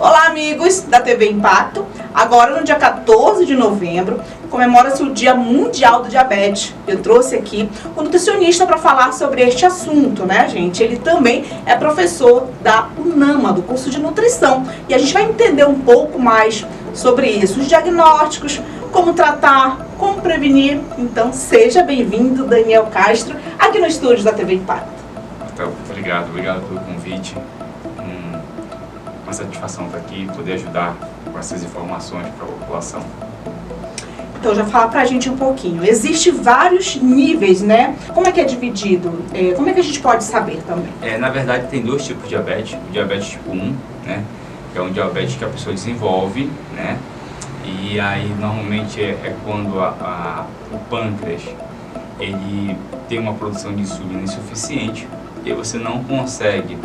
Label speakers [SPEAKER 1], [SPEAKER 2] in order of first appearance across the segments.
[SPEAKER 1] Olá, amigos da TV Impacto. Agora, no dia 14 de novembro, comemora-se o Dia Mundial do Diabetes. Eu trouxe aqui um nutricionista para falar sobre este assunto, né, gente? Ele também é professor da UNAMA, do curso de nutrição. E a gente vai entender um pouco mais sobre isso, os diagnósticos, como tratar, como prevenir. Então, seja bem-vindo, Daniel Castro, aqui no estúdio da TV Impacto.
[SPEAKER 2] Então, obrigado pelo convite. Uma satisfação estar aqui, poder ajudar com essas informações para a população.
[SPEAKER 1] Então, já fala pra gente um pouquinho. Existem vários níveis, né? Como é que é dividido? Como é que a gente pode saber também?
[SPEAKER 2] Na verdade, tem dois tipos de diabetes. O diabetes tipo 1, né? Que é um diabetes que a pessoa desenvolve, né? E aí, normalmente, é quando o pâncreas ele tem uma produção de insulina insuficiente e aí você não consegue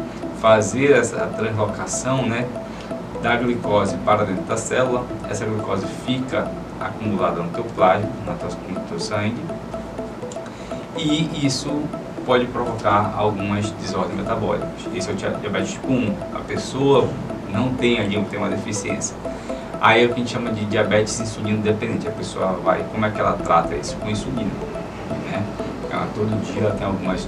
[SPEAKER 2] fazer essa translocação, né, da glicose para dentro da célula. Essa glicose fica acumulada no teu plasma, no teu sangue, e isso pode provocar algumas desordens metabólicas. Esse é o diabetes tipo 1. A pessoa não tem ali, tem uma deficiência. Aí é o que a gente chama de diabetes insulino dependente. A pessoa vai, como é que ela trata isso? Com insulina, né? Ela todo dia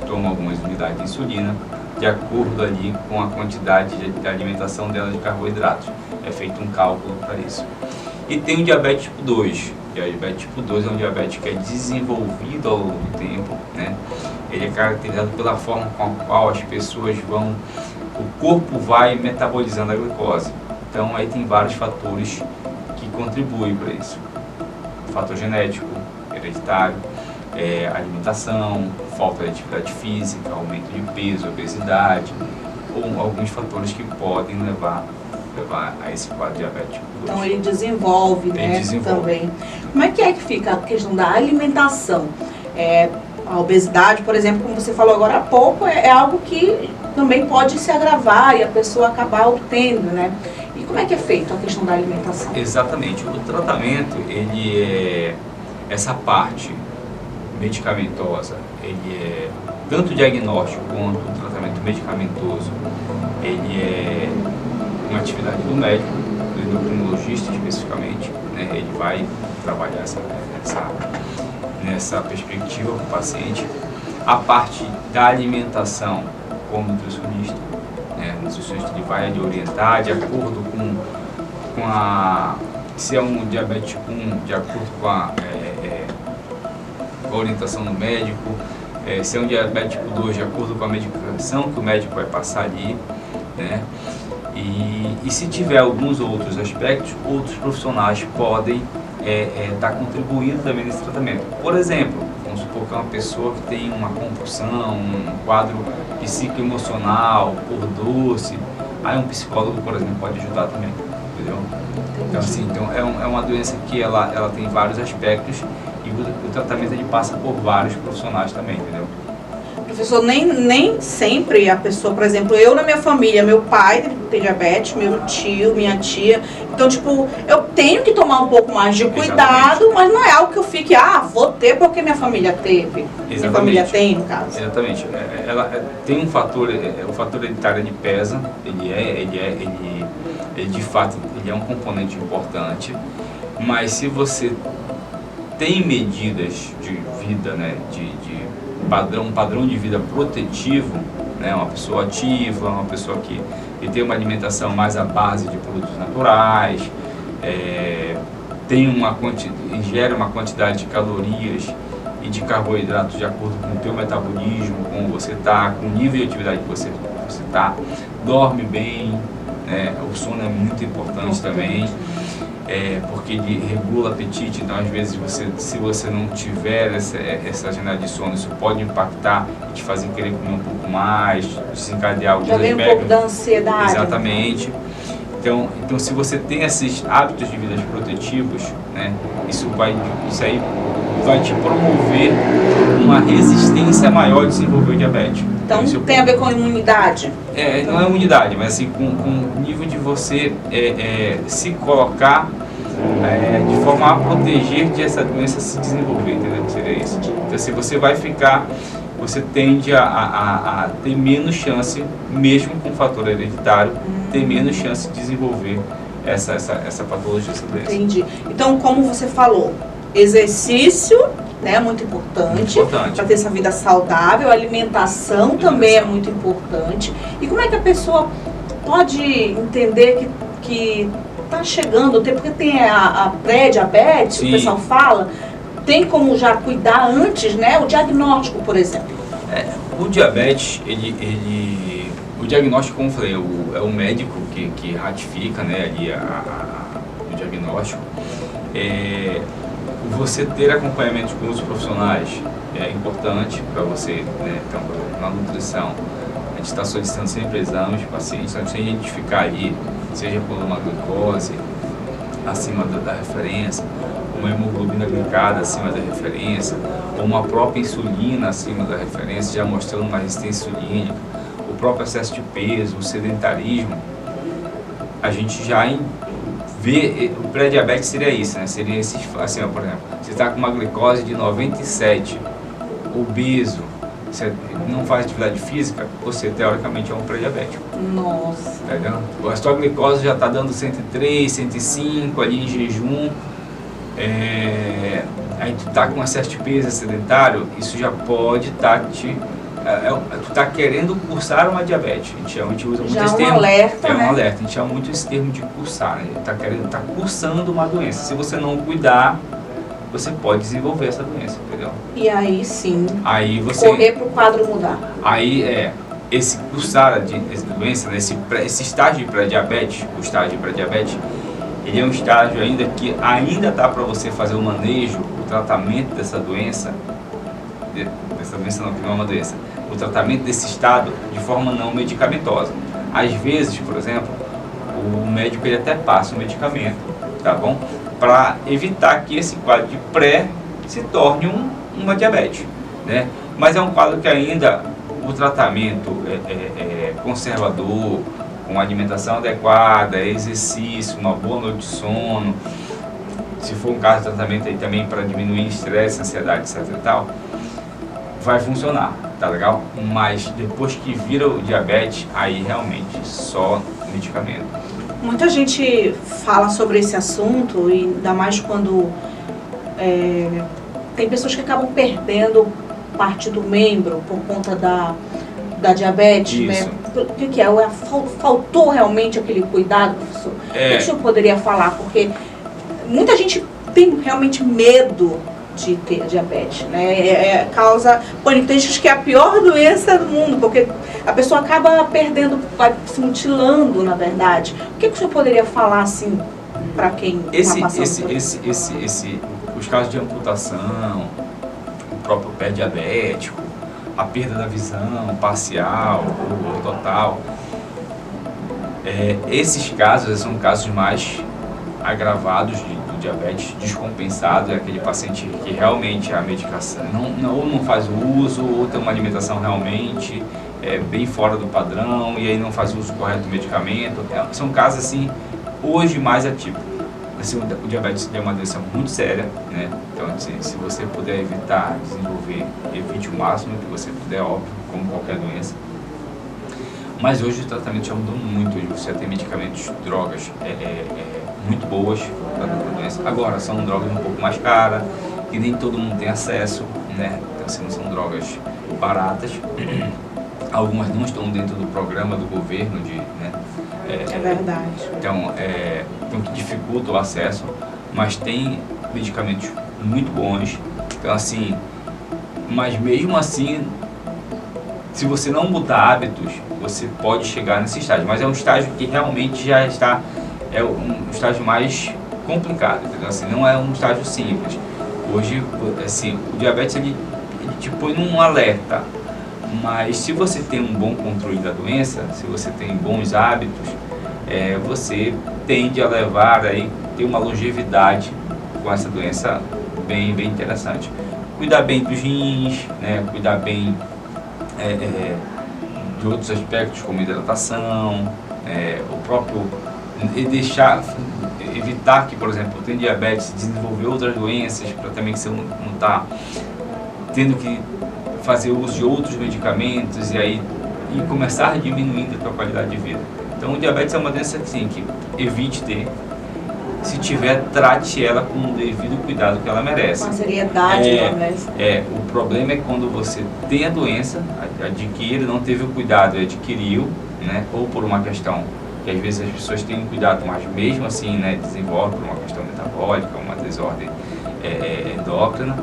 [SPEAKER 2] toma algumas unidades de insulina, de acordo ali com a quantidade de alimentação dela de carboidratos. É feito um cálculo para isso. E tem o diabetes tipo 2. O diabetes tipo 2 é um diabetes que é desenvolvido ao longo do tempo, né? Ele é caracterizado pela forma com a qual as pessoas o corpo vai metabolizando a glicose. Então aí tem vários fatores que contribuem para isso. Fator genético, hereditário, alimentação, falta de atividade física, aumento de peso, obesidade, ou alguns fatores que podem levar a esse quadro diabético.
[SPEAKER 1] Então ele desenvolve, né, também. Como é que fica a questão da alimentação? A obesidade, por exemplo, como você falou agora há pouco, é algo que também pode se agravar e a pessoa acabar obtendo, né? E como é que é feito a questão da alimentação?
[SPEAKER 2] Exatamente. O tratamento, essa parte medicamentosa, ele é tanto diagnóstico quanto o tratamento medicamentoso, ele é uma atividade do médico, do endocrinologista especificamente, né? Ele vai trabalhar nessa perspectiva com o paciente. A parte da alimentação, como nutricionista, né? O nutricionista ele vai lhe orientar de acordo com se é um diabetes tipo 1, de acordo com a orientação do médico, se é um diabetes tipo 2, de acordo com a medicação que o médico vai passar ali, né? E se tiver alguns outros aspectos, outros profissionais podem estar contribuindo também nesse tratamento. Por exemplo, vamos supor que é uma pessoa que tem uma compulsão, um quadro psicoemocional por doce, aí um psicólogo, por exemplo, pode ajudar também, entendeu? Então, assim, é uma doença que ela tem vários aspectos e o tratamento ele passa por vários profissionais também, entendeu?
[SPEAKER 1] Professor, nem sempre a pessoa, por exemplo, eu na minha família, meu pai tem diabetes, meu tio, minha tia, então, tipo, eu tenho que tomar um pouco mais de cuidado. Exatamente. Mas não é algo que eu fique, vou ter porque minha família teve.
[SPEAKER 2] Exatamente.
[SPEAKER 1] Minha família tem, no caso.
[SPEAKER 2] Exatamente. Ela tem um fator, o fator hereditário ele pesa, ele de fato, ele é um componente importante, mas se você tem medidas de vida, né, um padrão de vida protetivo, né, uma pessoa ativa, uma pessoa que tem uma alimentação mais à base de produtos naturais, ingere uma quantidade de calorias e de carboidratos de acordo com o teu metabolismo, como você está, com o nível de atividade que você está, dorme bem, né, o sono é muito importante também. Porque ele regula o apetite, então às vezes se você não tiver essa janela de sono, isso pode impactar e te fazer querer comer um pouco mais, desencadear alguns
[SPEAKER 1] aspectos. Já vem um pouco da ansiedade.
[SPEAKER 2] Exatamente. Então se você tem esses hábitos de vida protetivos, né, isso aí vai te promover uma resistência maior de desenvolver o diabetes.
[SPEAKER 1] Então tem a ver com a imunidade?
[SPEAKER 2] Não é imunidade, mas assim, com o nível de você se colocar de forma a proteger de essa doença se desenvolver, entendeu? Seria isso. Então, se você vai ficar você tende a ter menos chance, mesmo com fator hereditário, ter menos chance de desenvolver essa patologia, essa doença.
[SPEAKER 1] Entendi. Então, como você falou, exercício, né, muito importante para ter essa vida saudável, alimentação também é muito importante. E como é que a pessoa pode entender que está chegando o tempo, porque tem a pré-diabetes, o pessoal fala, tem como já cuidar antes, né, o diagnóstico, por exemplo?
[SPEAKER 2] O diabetes, o diagnóstico, como eu falei, é o médico que ratifica, né, ali o diagnóstico. Você ter acompanhamento com os profissionais é importante para você, né? Então, na nutrição, a gente está solicitando sempre exames para pacientes, a gente tem que identificar aí, seja por uma glicose acima da referência, uma hemoglobina glicada acima da referência, ou uma própria insulina acima da referência, já mostrando uma resistência insulínica, o próprio excesso de peso, o sedentarismo. A gente já vê, o pré-diabetes seria isso, né? Seria esse, assim, ó, por exemplo, você está com uma glicose de 97, obeso, você não faz atividade física, você teoricamente é um pré-diabético.
[SPEAKER 1] Nossa.
[SPEAKER 2] Entendeu? A sua glicose já está dando 103, 105 ali em jejum, aí tu tá com excesso de peso sedentário, isso já pode estar tu tá querendo cursar uma diabetes. A gente usa muito esse termo.
[SPEAKER 1] Alerta, né?
[SPEAKER 2] Um alerta. A gente chama muito esse termo de cursar, né? Tá cursando uma doença. Se você não cuidar, você pode desenvolver essa doença, entendeu?
[SPEAKER 1] E aí sim,
[SPEAKER 2] aí você
[SPEAKER 1] correr para o quadro mudar.
[SPEAKER 2] Aí esse cursar essa doença, né? Esse estágio de pré-diabetes, o estágio de pré-diabetes, ele é um estágio ainda que ainda dá para você fazer o manejo, o tratamento dessa doença, não, que não é uma doença, o tratamento desse estado de forma não medicamentosa. Às vezes, por exemplo, o médico ele até passa o medicamento, tá bom? Para evitar que esse quadro de pré se torne uma diabetes, né? Mas é um quadro que ainda o tratamento é conservador, com alimentação adequada, exercício, uma boa noite de sono, se for um caso de tratamento aí também para diminuir estresse, ansiedade, etc e tal, vai funcionar, tá legal? Mas depois que vira o diabetes, aí realmente só medicamento.
[SPEAKER 1] Muita gente fala sobre esse assunto, e ainda mais quando tem pessoas que acabam perdendo parte do membro por conta da diabetes,
[SPEAKER 2] isso.
[SPEAKER 1] né? O que é? Faltou realmente aquele cuidado, professor? O que o senhor poderia falar? Porque muita gente tem realmente medo de ter diabetes, né? Causa pânico. Tem gente que é a pior doença do mundo, porque a pessoa acaba perdendo, vai se mutilando, na verdade. O que o senhor poderia falar, assim, para quem está passando por isso?
[SPEAKER 2] Os casos de amputação, o próprio pé diabético, a perda da visão parcial ou total, esses casos são casos mais agravados do diabetes descompensado. É aquele paciente que realmente a medicação ou não faz o uso, ou tem uma alimentação realmente bem fora do padrão, e aí não faz o uso correto do medicamento. São casos assim, hoje mais atípicos. Assim, o diabetes é uma doença muito séria, né? Então, assim, se você puder evitar desenvolver, evite o máximo que você puder, óbvio, como qualquer doença. Mas hoje o tratamento já mudou muito. Hoje você tem medicamentos, drogas muito boas para a doença. Agora, são drogas um pouco mais caras, que nem todo mundo tem acesso, né? Então, assim, não são drogas baratas. Algumas não estão dentro do programa do governo, né?
[SPEAKER 1] É verdade.
[SPEAKER 2] Então, o que dificulta o acesso, mas tem medicamentos muito bons. Então, assim, mas mesmo assim, se você não mudar hábitos, você pode chegar nesse estágio. Mas é um estágio que realmente já está, um estágio mais complicado, entendeu? Assim, não é um estágio simples. Hoje, assim, o diabetes ele te põe num alerta. Mas se você tem um bom controle da doença, se você tem bons hábitos, você tende a levar aí, ter uma longevidade com essa doença bem interessante. Cuidar bem dos rins, né? Cuidar bem de outros aspectos como hidratação, o próprio evitar que, por exemplo, tem diabetes, desenvolver outras doenças, para também que você não está tendo que fazer uso de outros medicamentos e começar diminuindo a tua qualidade de vida. Então, o diabetes é uma doença assim, que evite ter. Se tiver, trate ela com o devido cuidado que ela merece.
[SPEAKER 1] Com a seriedade que ela merece.
[SPEAKER 2] O problema é quando você tem a doença, adquire, não teve o cuidado e adquiriu, né? Ou por uma questão que às vezes as pessoas têm cuidado, mas mesmo assim, né, desenvolve por uma questão metabólica, uma desordem endócrina,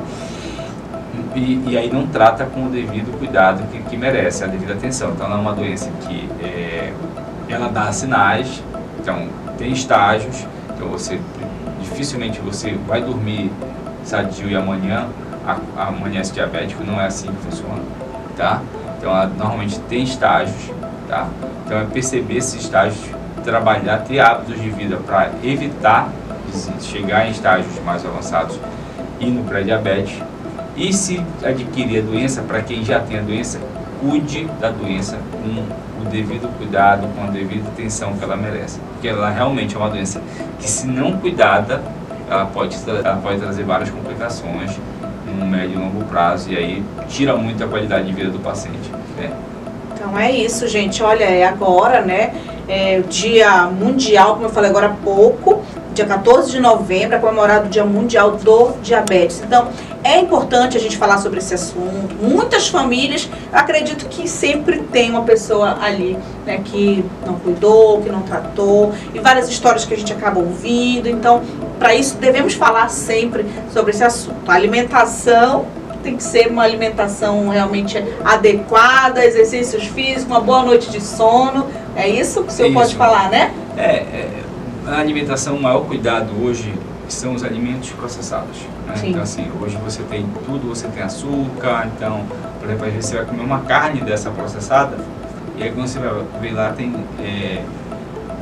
[SPEAKER 2] e aí não trata com o devido cuidado que merece, a devida atenção. Então, ela é uma doença que ela dá sinais, então tem estágios. Então dificilmente você vai dormir sadio e amanhã amanhece diabético, não é assim que funciona, tá? Então ela normalmente tem estágios, tá? Então é perceber esses estágios, trabalhar, ter hábitos de vida para evitar de chegar em estágios mais avançados e no pré-diabetes. E se adquirir a doença, para quem já tem a doença, cuide da doença com o devido cuidado, com a devida atenção que ela merece. Porque ela realmente é uma doença que, se não cuidada, ela pode trazer várias complicações no médio e longo prazo, e aí tira muito a qualidade de vida do paciente, né?
[SPEAKER 1] Então é isso, gente. Olha, é agora, né? É o Dia Mundial, como eu falei agora há pouco, dia 14 de novembro, é comemorado o Dia Mundial do Diabetes. Então, é importante a gente falar sobre esse assunto. Muitas famílias, acredito que sempre tem uma pessoa ali, né, que não cuidou, que não tratou, e várias histórias que a gente acaba ouvindo. Então, para isso, devemos falar sempre sobre esse assunto. A alimentação tem que ser uma alimentação realmente adequada, exercícios físicos, uma boa noite de sono. É isso que o senhor pode falar, né?
[SPEAKER 2] A alimentação, o maior cuidado hoje são os alimentos processados, né? Então, assim, hoje você tem tudo, você tem açúcar. Então, por exemplo, às vezes você vai comer uma carne dessa processada, e aí quando você vai ver lá tem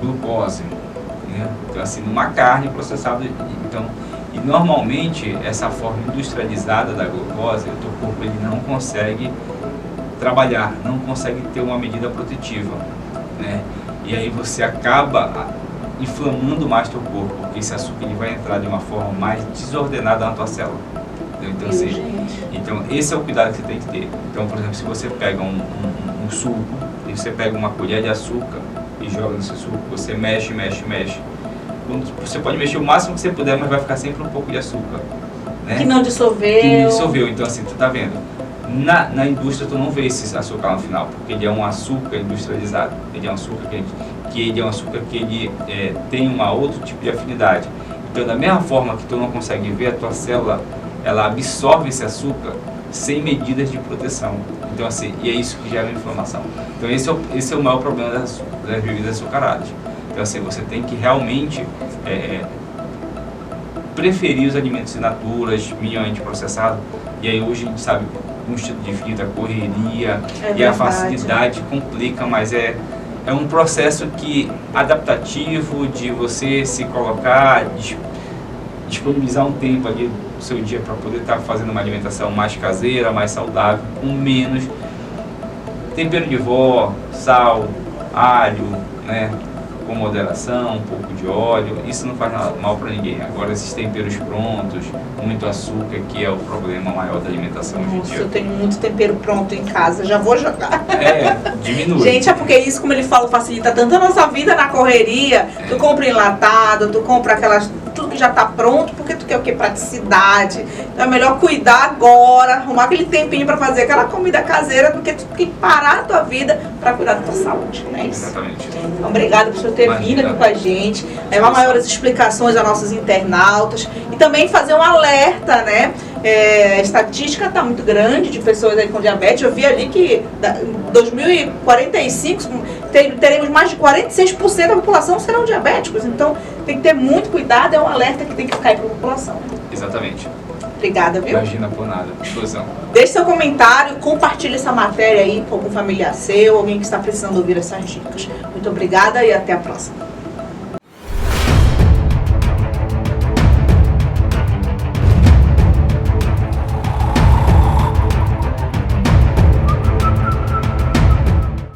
[SPEAKER 2] glucose, né? Então, assim, numa carne processada. Então, e normalmente essa forma industrializada da glucose, o teu corpo ele não consegue trabalhar, não consegue ter uma medida protetiva, né? E aí você acaba inflamando mais teu corpo, porque esse açúcar ele vai entrar de uma forma mais desordenada na tua célula. Então, então esse é o cuidado que você tem que ter. Então, por exemplo, se você pega um suco, e você pega uma colher de açúcar e joga nesse suco, você mexe. Você pode mexer o máximo que você puder, mas vai ficar sempre um pouco de açúcar, né? Que não dissolveu. Então, assim, tu tá vendo, na indústria tu não vê esse açúcar no final, porque ele é um açúcar industrializado. Ele é um açúcar que ele tem um outro tipo de afinidade. Então, da mesma forma que tu não consegue ver, a tua célula ela absorve esse açúcar sem medidas de proteção. Então, assim, e é isso que gera inflamação. Então, esse é o maior problema das bebidas açucaradas. Então, assim, você tem que realmente preferir os alimentos in naturas, minimamente processados. E aí hoje a gente sabe que o estilo de vida, a correria e a facilidade complica, mas é um processo adaptativo de você se colocar, disponibilizar um tempo ali do seu dia para poder estar fazendo uma alimentação mais caseira, mais saudável, com menos tempero de vó, sal, alho, né? Com moderação, um pouco de óleo, isso não faz mal para ninguém. Agora, esses temperos prontos, muito açúcar, que é o problema maior da alimentação hoje em dia.
[SPEAKER 1] Eu tenho muito tempero pronto em casa, já vou jogar.
[SPEAKER 2] Diminui.
[SPEAKER 1] Gente, é porque isso, como ele fala, facilita tanto a nossa vida na correria. Tu compra enlatado, tu compra tudo que já tá pronto, porque tu quer o quê? Praticidade. Então é melhor cuidar agora, arrumar aquele tempinho para fazer aquela comida caseira, do que tu tem que parar a tua vida para cuidar da tua saúde, não é isso?
[SPEAKER 2] Exatamente.
[SPEAKER 1] Então, obrigada por você ter vindo aqui com a gente, levar maiores explicações a nossos internautas e também fazer um alerta, né? A estatística está muito grande de pessoas aí com diabetes. Eu vi ali que em 2045 teremos mais de 46% da população serão diabéticos. Então tem que ter muito cuidado, é um alerta que tem que ficar aí para a população.
[SPEAKER 2] Exatamente.
[SPEAKER 1] Obrigada, viu?
[SPEAKER 2] Imagina por nada. Explosão.
[SPEAKER 1] Deixe seu comentário, compartilhe essa matéria aí com algum familiar seu, alguém que está precisando ouvir essas dicas. Muito obrigada e até a próxima.